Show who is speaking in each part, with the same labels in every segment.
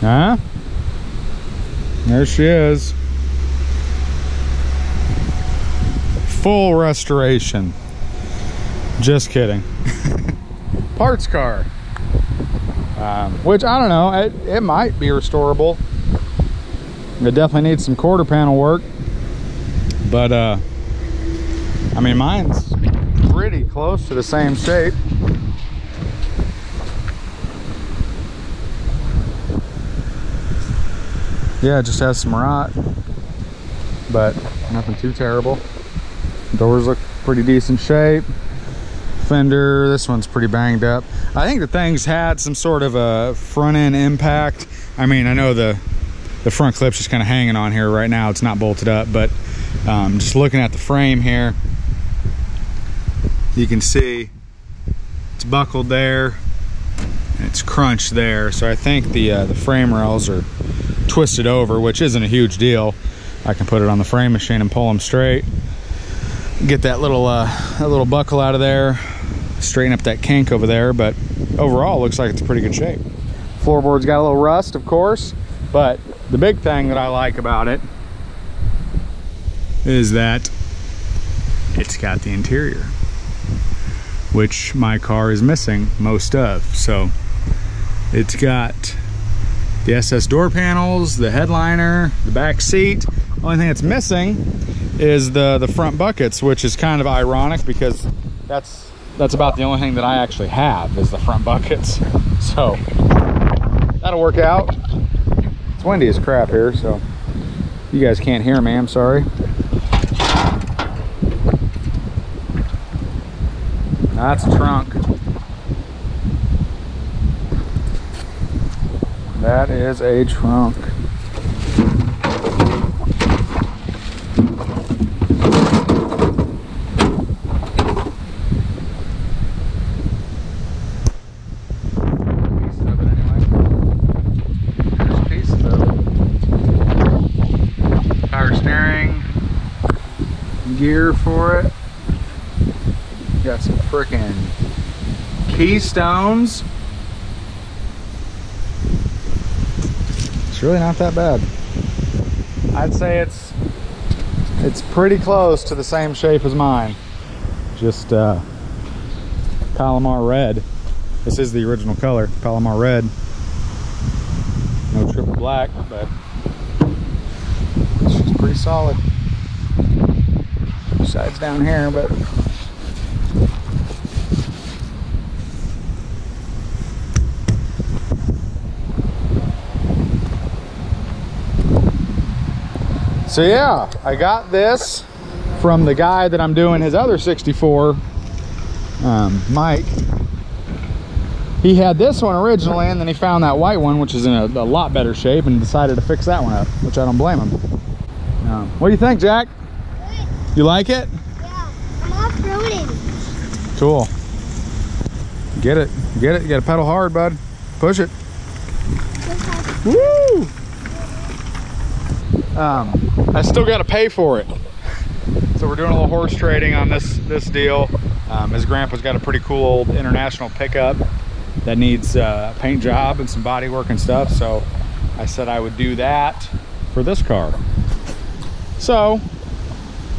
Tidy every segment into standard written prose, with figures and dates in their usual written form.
Speaker 1: Huh? There she is. Full restoration. Just kidding. Parts car. Which, I don't know, it might be restorable. It definitely needs some quarter panel work. But, I mean, mine's pretty close to the same shape. Yeah, it just has some rot, but nothing too terrible. Doors look pretty decent shape. Fender, this one's pretty banged up. I think the thing's had some sort of a front end impact. I mean, I know the front clip's just kind of hanging on here right now. It's not bolted up, but just looking at the frame here, you can see it's buckled there and it's crunched there. So I think the frame rails are twisted over, which isn't a huge deal. I can put it on the frame machine and pull them straight, get that little buckle out of there, straighten up that kink over there. But overall, it looks like it's in pretty good shape. Floorboard's got a little rust, of course, but the big thing that I like about it is that it's got the interior, which my car is missing most of. So it's got the SS door panels, the headliner, the back seat. The only thing that's missing is the front buckets, which is kind of ironic because that's about the only thing that I actually have is the front buckets. So that'll work out. It's windy as crap here, so you guys can't hear me, I'm sorry. That's a trunk. That is a trunk. Pieces of it anyway. There's pieces of it. Power steering. Gear for it. Got some frickin' keystones. It's really not that bad. I'd say it's pretty close to the same shape as mine. Just Palomar red. This is the original color, Palomar red. No triple black, but it's just pretty solid. Besides down here, but so yeah, I got this from the guy that I'm doing his other 64, Mike. He had this one originally, and then he found that white one, which is in a lot better shape, and decided to fix that one up, which I don't blame him. What do you think, Jack?
Speaker 2: Good.
Speaker 1: You like it?
Speaker 2: Yeah, I'm off-roading.
Speaker 1: Cool. Get it. Get it. You gotta pedal hard, bud. Push it. Woo! I still got to pay for it, so we're doing a little horse trading on this deal. His grandpa's got a pretty cool old International pickup that needs a paint job and some body work and stuff, so I said I would do that for this car, so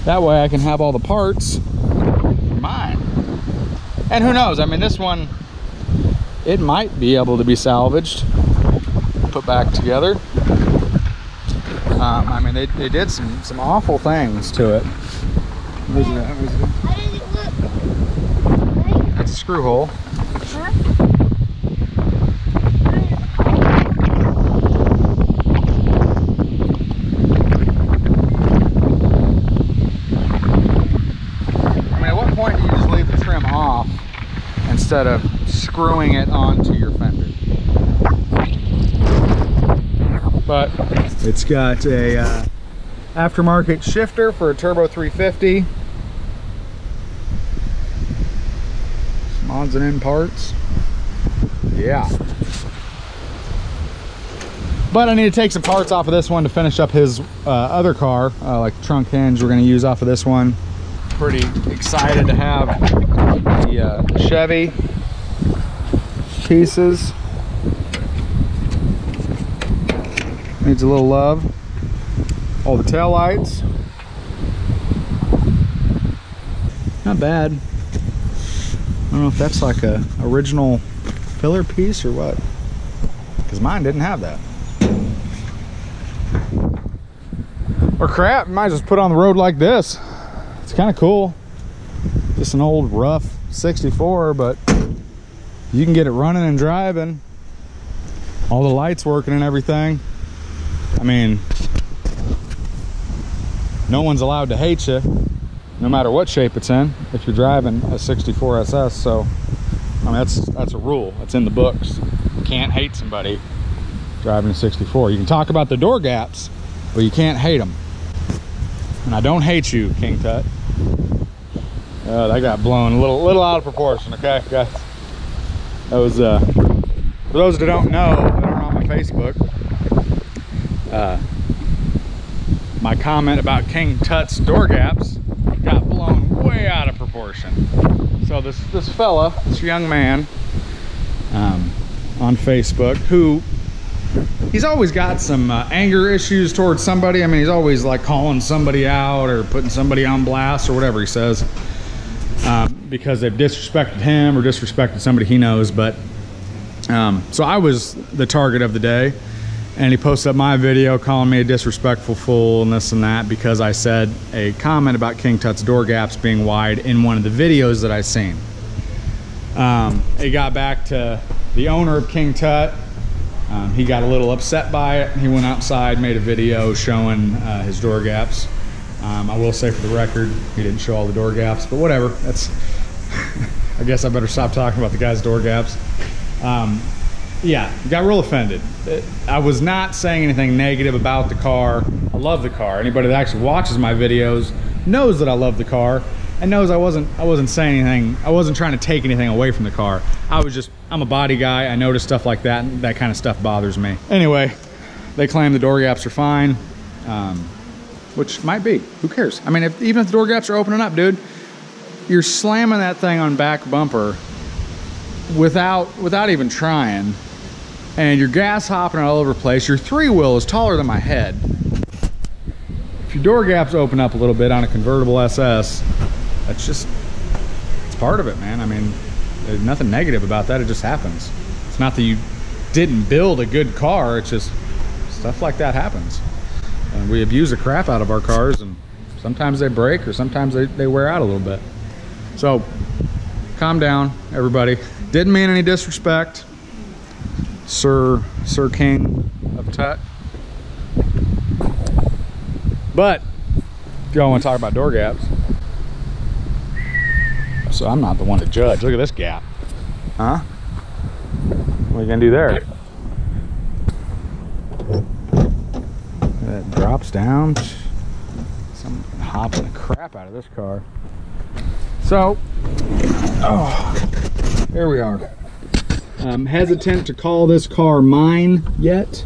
Speaker 1: that way I can have all the parts for mine. And who knows, I mean, this one, it might be able to be salvaged, put back together. I mean, they did some awful things to it. Where's that? That's a screw hole.
Speaker 2: Huh?
Speaker 1: I mean, at what point do you just leave the trim off instead of screwing it onto your fender? But it's got a aftermarket shifter for a turbo 350. Some odds and end parts. Yeah. But I need to take some parts off of this one to finish up his other car, like the trunk hinge we're going to use off of this one. Pretty excited to have Chevy pieces. Needs a little love. All the tail lights. Not bad. I don't know if that's like a original pillar piece or what, because mine didn't have that. Or crap, might as well put on the road like this. It's kind of cool. Just an old rough 64, but you can get it running and driving. All the lights working and everything. I mean, no one's allowed to hate you, no matter what shape it's in, if you're driving a 64 SS. So, I mean, that's a rule. It's in the books. You can't hate somebody driving a 64. You can talk about the door gaps, but you can't hate them. And I don't hate you, King Tut. That got blown a little out of proportion, okay, guys? That was, for those that don't know, that aren't on my Facebook, my comment about King Tut's door gaps got blown way out of proportion. So this fella, this young man, on Facebook, who he's always got some anger issues towards somebody. I mean, he's always like calling somebody out or putting somebody on blast or whatever he says, because they've disrespected him or disrespected somebody he knows. But so I was the target of the day, and he posted up my video calling me a disrespectful fool and this and that because I said a comment about King Tut's door gaps being wide in one of the videos that I seen. It got back to the owner of King Tut. He got a little upset by it. He went outside, made a video showing his door gaps. I will say for the record, he didn't show all the door gaps, but whatever. That's I guess I better stop talking about the guy's door gaps. Yeah, got real offended. I was not saying anything negative about the car. I love the car. Anybody that actually watches my videos knows that I love the car and knows I wasn't saying anything. I wasn't trying to take anything away from the car. I'm a body guy. I notice stuff like that, and that kind of stuff bothers me. Anyway, they claim the door gaps are fine, which might be. Who cares? I mean, even if the door gaps are opening up, dude, you're slamming that thing on back bumper without even trying, and you're gas hopping all over the place. Your three-wheel is taller than my head. If your door gaps open up a little bit on a convertible SS, it's part of it, man. I mean, there's nothing negative about that. It just happens. It's not that you didn't build a good car. It's just stuff like that happens. And we abuse the crap out of our cars, and sometimes they break or sometimes they wear out a little bit. So calm down, everybody. Didn't mean any disrespect, Sir King of Tut. But if y'all want to talk about door gaps, so I'm not the one to judge. Look at this gap. Huh? What are you gonna do there? That drops down. I'm hopping the crap out of this car. So, here we are. I'm hesitant to call this car mine yet,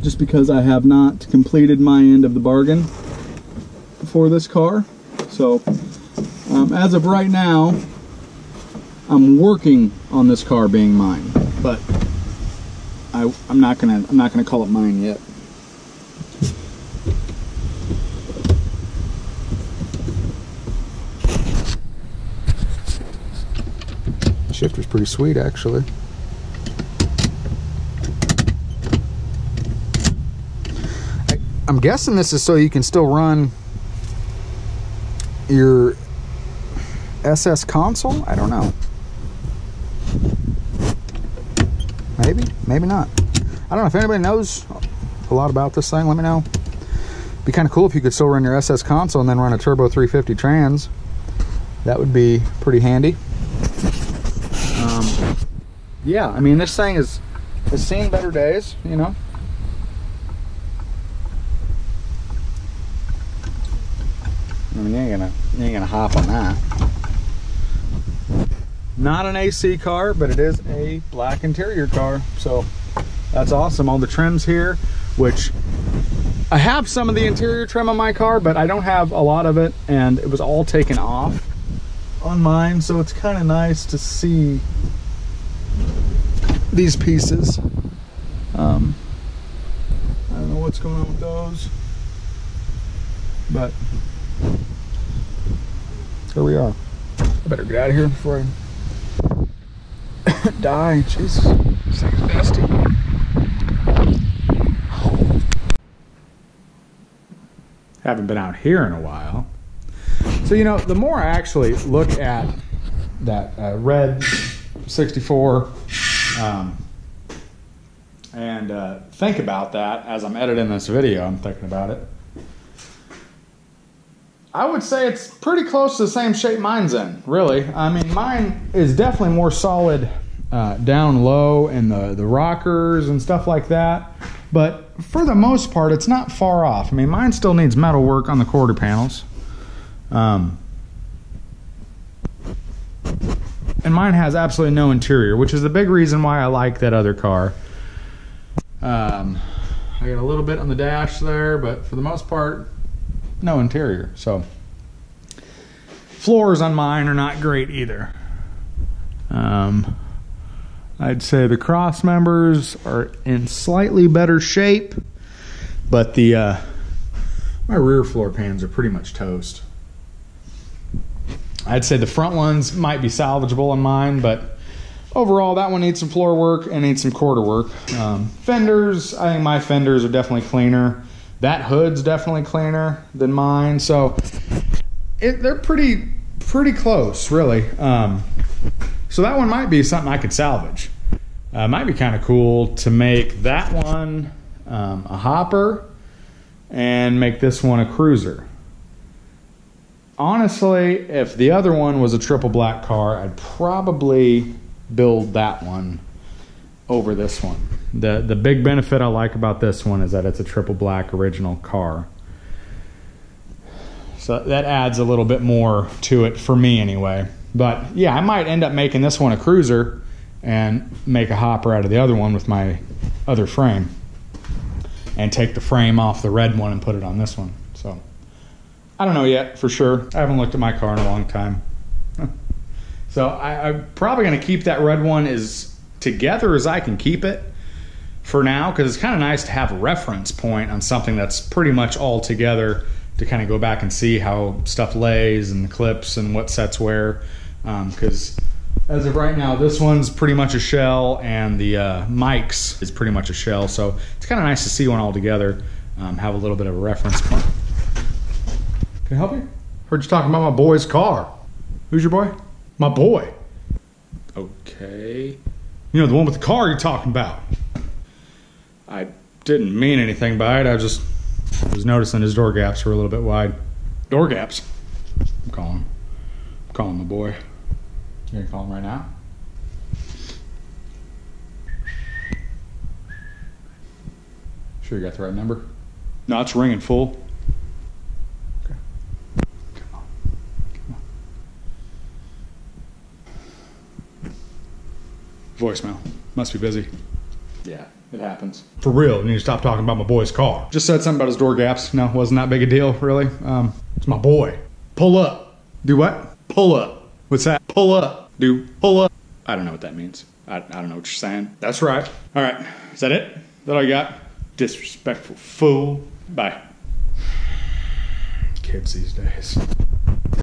Speaker 1: just because I have not completed my end of the bargain for this car. So, as of right now, I'm working on this car being mine, but I'm not gonna call it mine yet. Shifter's pretty sweet, actually. I'm guessing this is so you can still run your SS console. I don't know. Maybe not. I don't know if anybody knows a lot about this thing. Let me know. It'd be kind of cool if you could still run your SS console and then run a turbo 350 trans. That would be pretty handy. Yeah, I mean, this thing has seen better days, you know. I mean, you ain't gonna hop on that. Not an AC car, but it is a black interior car, so that's awesome. All the trims here, which I have some of the interior trim on my car, but I don't have a lot of it, and it was all taken off on mine, so it's kind of nice to see these pieces. I don't know what's going on with those, but here we are. I better get out of here before I die. Jesus, this thing's nasty. Haven't been out here in a while. So, you know, the more I actually look at that red 64 and think about that as I'm editing this video, I'm thinking about it. I would say it's pretty close to the same shape mine's in, really. I mean, mine is definitely more solid down low in the rockers and stuff like that. But for the most part, it's not far off. I mean, mine still needs metal work on the quarter panels. And mine has absolutely no interior, which is the big reason why I like that other car. I got a little bit on the dash there, but for the most part, no interior. So floors on mine are not great either. I'd say the cross members are in slightly better shape, but the my rear floor pans are pretty much toast. I'd say the front ones might be salvageable on mine, but overall that one needs some floor work and needs some quarter work. Fenders, I think my fenders are definitely cleaner. That hood's definitely cleaner than mine, so they're pretty close, really. So that one might be something I could salvage. Might be kind of cool to make that one a hopper and make this one a cruiser. Honestly, if the other one was a triple black car, I'd probably build that one over this one. The big benefit I like about this one is that it's a triple black original car. So that adds a little bit more to it for me anyway. But yeah, I might end up making this one a cruiser and make a hopper out of the other one with my other frame. And take the frame off the red one and put it on this one. So I don't know yet for sure. I haven't looked at my car in a long time. So I'm probably going to keep that red one as together as I can keep it for now, because it's kind of nice to have a reference point on something that's pretty much all together to kind of go back and see how stuff lays and the clips and what sets where. Because as of right now, this one's pretty much a shell and the Mike's is pretty much a shell. So it's kind of nice to see one all together, have a little bit of a reference point. Can I help you? Heard you talking about my boy's car. Who's your boy? My boy. Okay. You know, the one with the car you're talking about. I didn't mean anything by it. I was noticing his door gaps were a little bit wide. Door gaps? I'm calling my boy. You gonna call him right now? Sure you got the right number? No, it's ringing full. Okay. Come on. Voicemail. Must be busy. Yeah, it happens. For real, you need to stop talking about my boy's car. Just said something about his door gaps. No, wasn't that big a deal, really. It's my boy. Pull up. Do what? Pull up. What's that? Pull up. Do pull up. I don't know what that means. I don't know what you're saying. That's right. All right. Is that it? Is that all you got? Disrespectful fool. Bye. Kids these days.